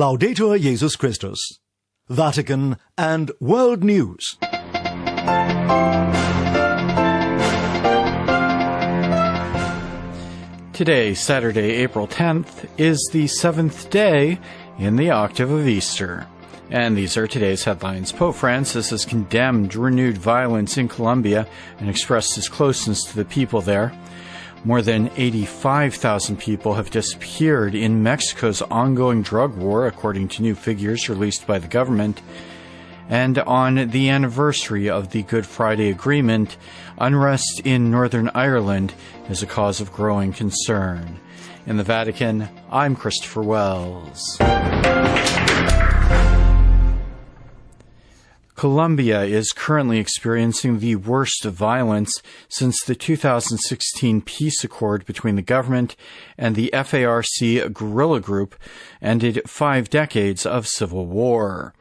Laudetur Jesus Christus. Vatican and World News. Today, Saturday, April 10th, is the 7th day in the octave of Easter. And these are today's headlines. Pope Francis has condemned renewed violence in Colombia and expressed his closeness to the people there. More than 85,000 people have disappeared in Mexico's ongoing drug war, according to new figures released by the government. And on the anniversary of the Good Friday Agreement, unrest in Northern Ireland is a cause of growing concern. In the Vatican, I'm Christopher Wells. Colombia is currently experiencing the worst violence since the 2016 peace accord between the government and the FARC guerrilla group ended 5 decades of civil war.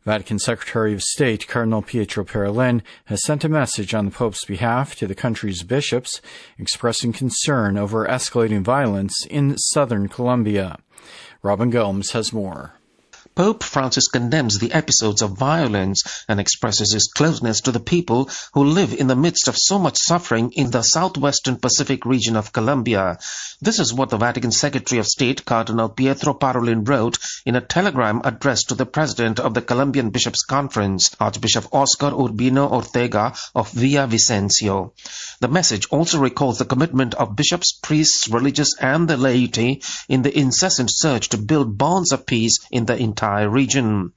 Vatican Secretary of State Cardinal Pietro Parolin has sent a message on the Pope's behalf to the country's bishops, expressing concern over escalating violence in southern Colombia. Robin Gomes has more. Pope Francis condemns the episodes of violence and expresses his closeness to the people who live in the midst of so much suffering in the southwestern Pacific region of Colombia. This is what the Vatican Secretary of State Cardinal Pietro Parolin wrote in a telegram addressed to the President of the Colombian Bishops' Conference, Archbishop Oscar Urbino Ortega of Villavicencio. The message also recalls the commitment of bishops, priests, religious and the laity in the incessant search to build bonds of peace in the entire region.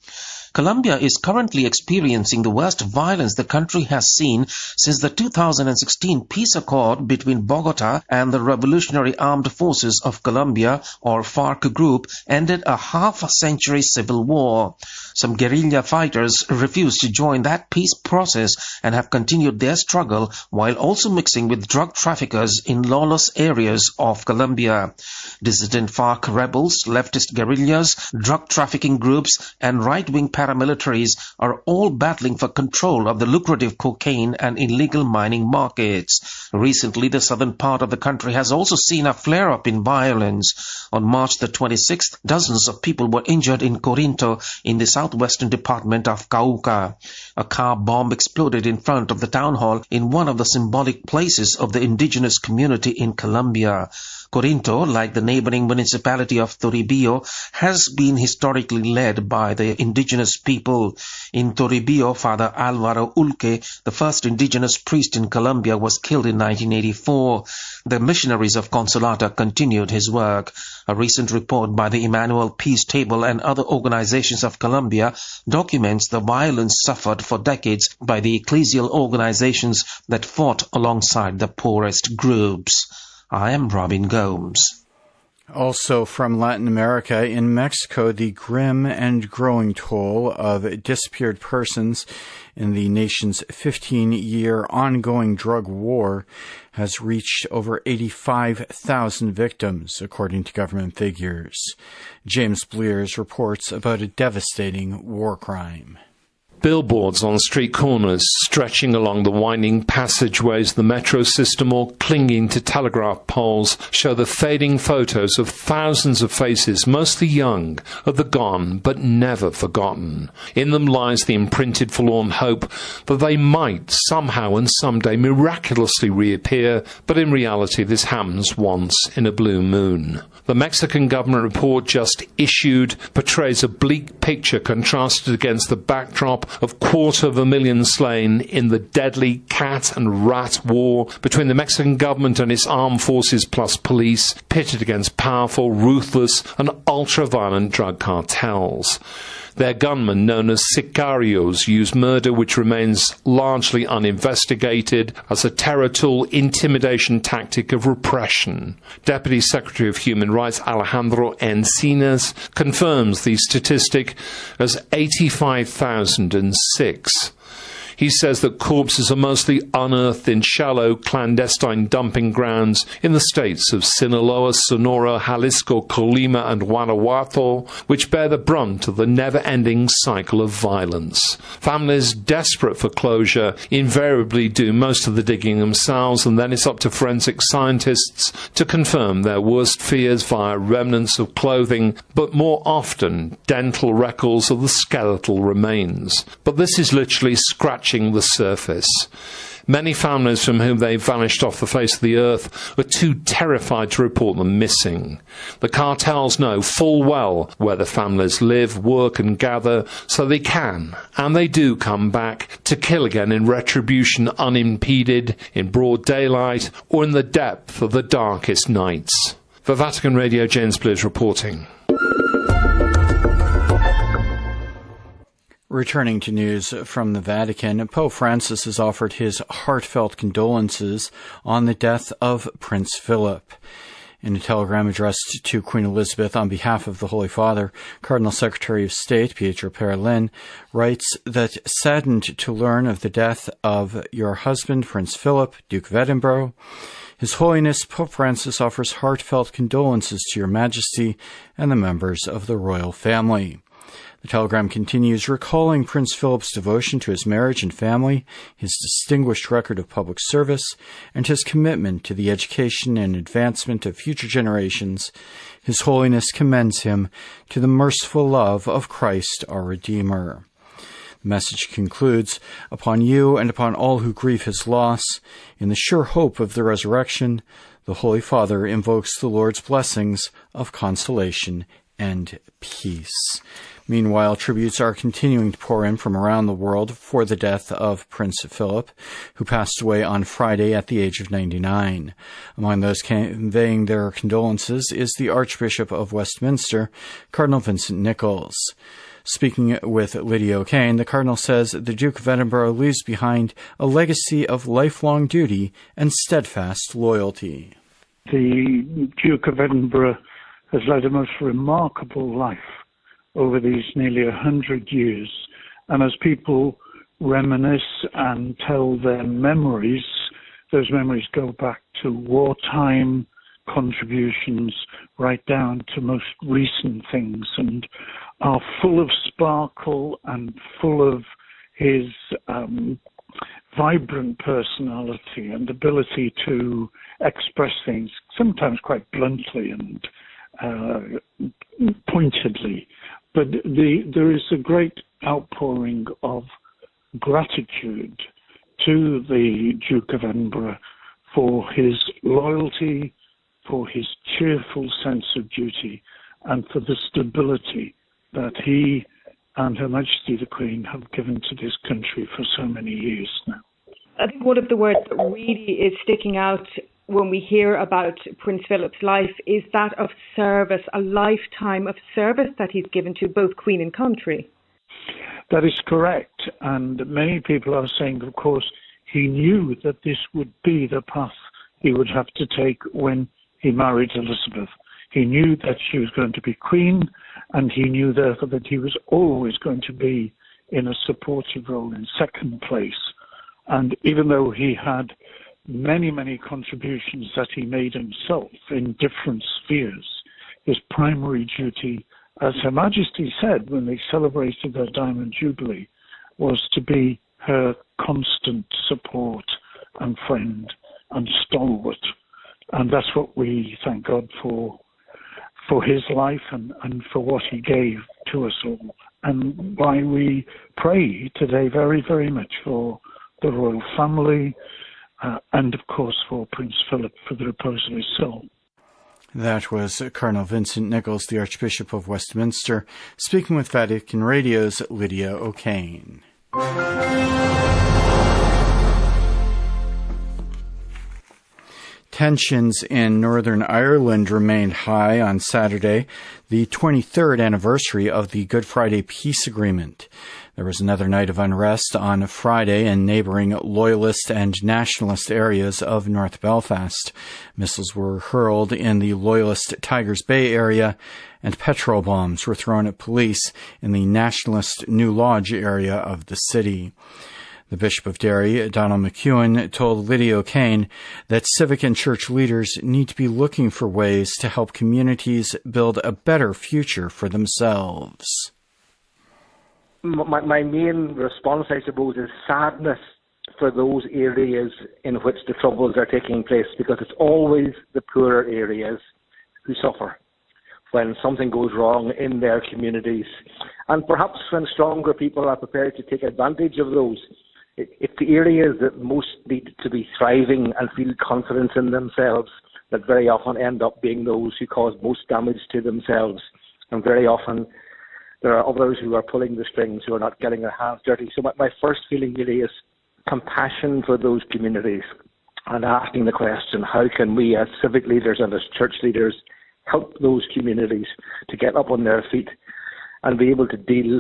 Colombia is currently experiencing the worst violence the country has seen since the 2016 peace accord between Bogota and the Revolutionary Armed Forces of Colombia, or FARC group, ended a half-century civil war. Some guerrilla fighters refused to join that peace process and have continued their struggle while also mixing with drug traffickers in lawless areas of Colombia. Dissident FARC rebels, leftist guerrillas, drug trafficking groups, and right-wing paramilitaries are all battling for control of the lucrative cocaine and illegal mining markets. Recently, the southern part of the country has also seen a flare-up in violence. On March the 26th, dozens of people were injured in Corinto in the southwestern department of Cauca. A car bomb exploded in front of the town hall in one of the symbolic places of the indigenous community in Colombia. Corinto, like the neighboring municipality of Toribio, has been historically led by the indigenous people. In Toribio, Father Alvaro Ulque, the first indigenous priest in Colombia, was killed in 1984. The missionaries of Consolata continued his work. A recent report by the Emmanuel Peace Table and other organizations of Colombia documents the violence suffered for decades by the ecclesial organizations that fought alongside the poorest groups. I am Robin Gomes. Also from Latin America, in Mexico, the grim and growing toll of disappeared persons in the nation's 15-year ongoing drug war has reached over 85,000 victims, according to government figures. James Blears reports about a devastating war crime. Billboards on street corners stretching along the winding passageways of the metro system or clinging to telegraph poles show the fading photos of thousands of faces, mostly young, of the gone but never forgotten. In them lies the imprinted forlorn hope that they might somehow and someday miraculously reappear, but in reality this happens once in a blue moon. The Mexican government report just issued portrays a bleak picture contrasted against the backdrop of 250,000 slain in the deadly cat and rat war between the Mexican government and its armed forces plus police, pitted against powerful, ruthless and ultra-violent drug cartels. Their gunmen, known as sicarios, use murder, which remains largely uninvestigated, as a terror tool, intimidation tactic of repression. Deputy Secretary of Human Rights Alejandro Encinas confirms the statistic as 85,006. He says that corpses are mostly unearthed in shallow, clandestine dumping grounds in the states of Sinaloa, Sonora, Jalisco, Colima, and Guanajuato, which bear the brunt of the never-ending cycle of violence. Families desperate for closure invariably do most of the digging themselves, and then it's up to forensic scientists to confirm their worst fears via remnants of clothing, but more often dental records of the skeletal remains. But this is literally scratching the surface. Many families from whom they vanished off the face of the earth were too terrified to report them missing. The cartels know full well where the families live, work and gather, so they can, and they do come back to kill again in retribution unimpeded, in broad daylight, or in the depth of the darkest nights. For Vatican Radio, James Bliss reporting. Returning to news from the Vatican, Pope Francis has offered his heartfelt condolences on the death of Prince Philip. In a telegram addressed to Queen Elizabeth on behalf of the Holy Father, Cardinal Secretary of State Pietro Parolin writes that saddened to learn of the death of your husband, Prince Philip, Duke of Edinburgh, His Holiness Pope Francis offers heartfelt condolences to your Majesty and the members of the royal family. The telegram continues, recalling Prince Philip's devotion to his marriage and family, his distinguished record of public service, and his commitment to the education and advancement of future generations. His Holiness commends him to the merciful love of Christ our Redeemer. The message concludes, upon you and upon all who grieve his loss, in the sure hope of the resurrection, the Holy Father invokes the Lord's blessings of consolation and peace. Meanwhile, tributes are continuing to pour in from around the world for the death of Prince Philip, who passed away on Friday at the age of 99. Among those conveying their condolences is the Archbishop of Westminster, Cardinal Vincent Nichols. Speaking with Lydia O'Kane, the Cardinal says the Duke of Edinburgh leaves behind a legacy of lifelong duty and steadfast loyalty. The Duke of Edinburgh has led a most remarkable life over these nearly 100 years. And as people reminisce and tell their memories, those memories go back to wartime contributions right down to most recent things and are full of sparkle and full of his vibrant personality and ability to express things, sometimes quite bluntly and pointedly. But there is a great outpouring of gratitude to the Duke of Edinburgh for his loyalty, for his cheerful sense of duty, and for the stability that he and Her Majesty the Queen have given to this country for so many years now. I think one of the words that really is sticking out when we hear about Prince Philip's life is that of service, a lifetime of service that he's given to both Queen and country. That is correct. And many people are saying, of course, he knew that this would be the path he would have to take when he married Elizabeth. He knew that she was going to be Queen, and he knew therefore that he was always going to be in a supportive role in second place. And even though he had many contributions that he made himself in different spheres, his primary duty, as Her Majesty said when they celebrated their Diamond Jubilee, was to be her constant support and friend and stalwart. And that's what we thank God for his life and for what he gave to us all, and why we pray today very, very much for the royal family, and of course for Prince Philip, for the repose of his soul. That was Cardinal Vincent Nichols, the Archbishop of Westminster, speaking with Vatican Radio's Lydia O'Kane. Tensions in Northern Ireland remained high on Saturday, the 23rd anniversary of the Good Friday Peace Agreement. There was another night of unrest on Friday in neighbouring Loyalist and Nationalist areas of North Belfast. Missiles were hurled in the Loyalist Tigers Bay area, and petrol bombs were thrown at police in the Nationalist New Lodge area of the city. The Bishop of Derry, Donald McEwen, told Lydia O'Kane that civic and church leaders need to be looking for ways to help communities build a better future for themselves. My main response, I suppose, is sadness for those areas in which the troubles are taking place, because it's always the poorer areas who suffer when something goes wrong in their communities. And perhaps when stronger people are prepared to take advantage of those, it's the areas that most need to be thriving and feel confidence in themselves that very often end up being those who cause most damage to themselves. And very often there are others who are pulling the strings, who are not getting their hands dirty. So my first feeling really is compassion for those communities and asking the question, how can we as civic leaders and as church leaders help those communities to get up on their feet and be able to deal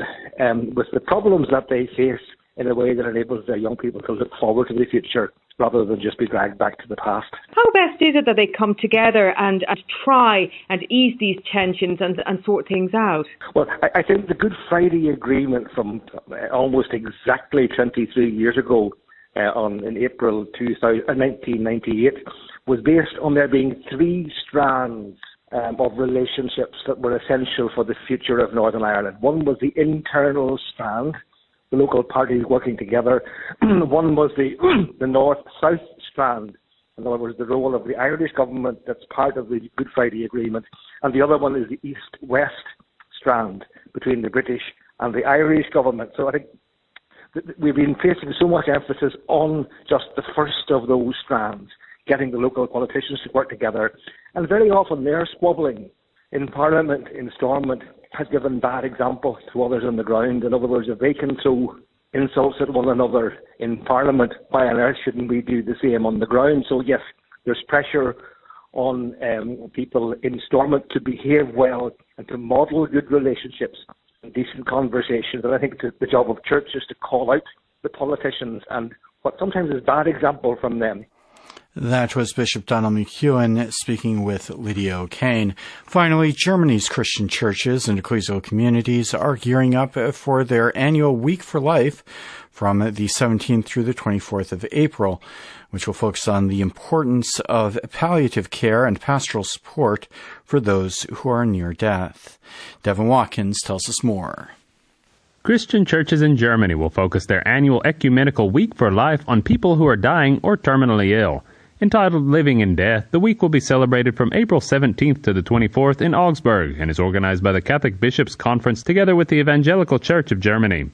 with the problems that they face in a way that enables their young people to look forward to the future rather than just be dragged back to the past. How best is it that they come together and try and ease these tensions and sort things out? Well, I think the Good Friday Agreement from almost exactly 23 years ago, in April 1998, was based on there being three strands of relationships that were essential for the future of Northern Ireland. One was the internal strand, the local parties working together. One was the north-south strand, in other words, the role of the Irish government that's part of the Good Friday Agreement. And the other one is the east-west strand between the British and the Irish government. So I think we've been placing so much emphasis on just the first of those strands, getting the local politicians to work together. And very often their squabbling in Parliament, in Stormont, has given bad example to others on the ground. In other words, if they can throw insults at one another in Parliament, why on earth shouldn't we do the same on the ground? So yes, there's pressure on people in Stormont to behave well and to model good relationships and decent conversations. And I think the job of church is to call out the politicians and what sometimes is bad example from them. That was Bishop Donald McEwen speaking with Lydia O'Kane. Finally, Germany's Christian churches and ecclesial communities are gearing up for their annual Week for Life from the 17th through the 24th of April, which will focus on the importance of palliative care and pastoral support for those who are near death. Devin Watkins tells us more. Christian churches in Germany will focus their annual ecumenical Week for Life on people who are dying or terminally ill. Entitled Living in Death, the week will be celebrated from April 17th to the 24th in Augsburg and is organized by the Catholic Bishops' Conference together with the Evangelical Church of Germany.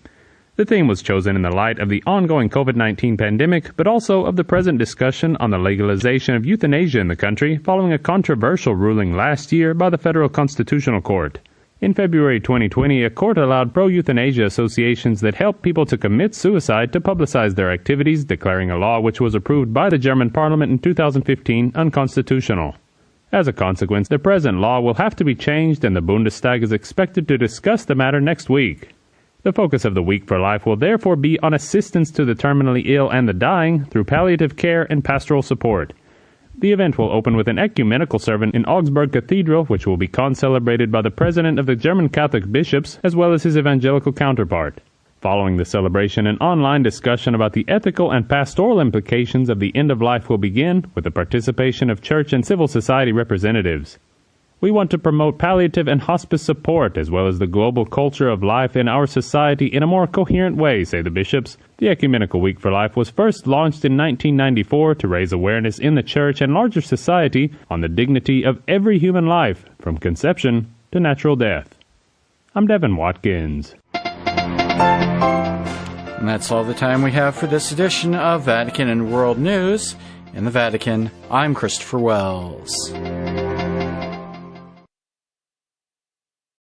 The theme was chosen in the light of the ongoing COVID-19 pandemic, but also of the present discussion on the legalization of euthanasia in the country following a controversial ruling last year by the Federal Constitutional Court. In February 2020, a court allowed pro-euthanasia associations that help people to commit suicide to publicize their activities, declaring a law which was approved by the German parliament in 2015 unconstitutional. As a consequence, the present law will have to be changed, and the Bundestag is expected to discuss the matter next week. The focus of the Week for Life will therefore be on assistance to the terminally ill and the dying through palliative care and pastoral support. The event will open with an ecumenical sermon in Augsburg Cathedral, which will be concelebrated by the president of the German Catholic Bishops, as well as his evangelical counterpart. Following the celebration, an online discussion about the ethical and pastoral implications of the end of life will begin, with the participation of church and civil society representatives. We want to promote palliative and hospice support, as well as the global culture of life in our society in a more coherent way, say the bishops. The Ecumenical Week for Life was first launched in 1994 to raise awareness in the church and larger society on the dignity of every human life, from conception to natural death. I'm Devin Watkins. And that's all the time we have for this edition of Vatican and World News. In the Vatican, I'm Christopher Wells.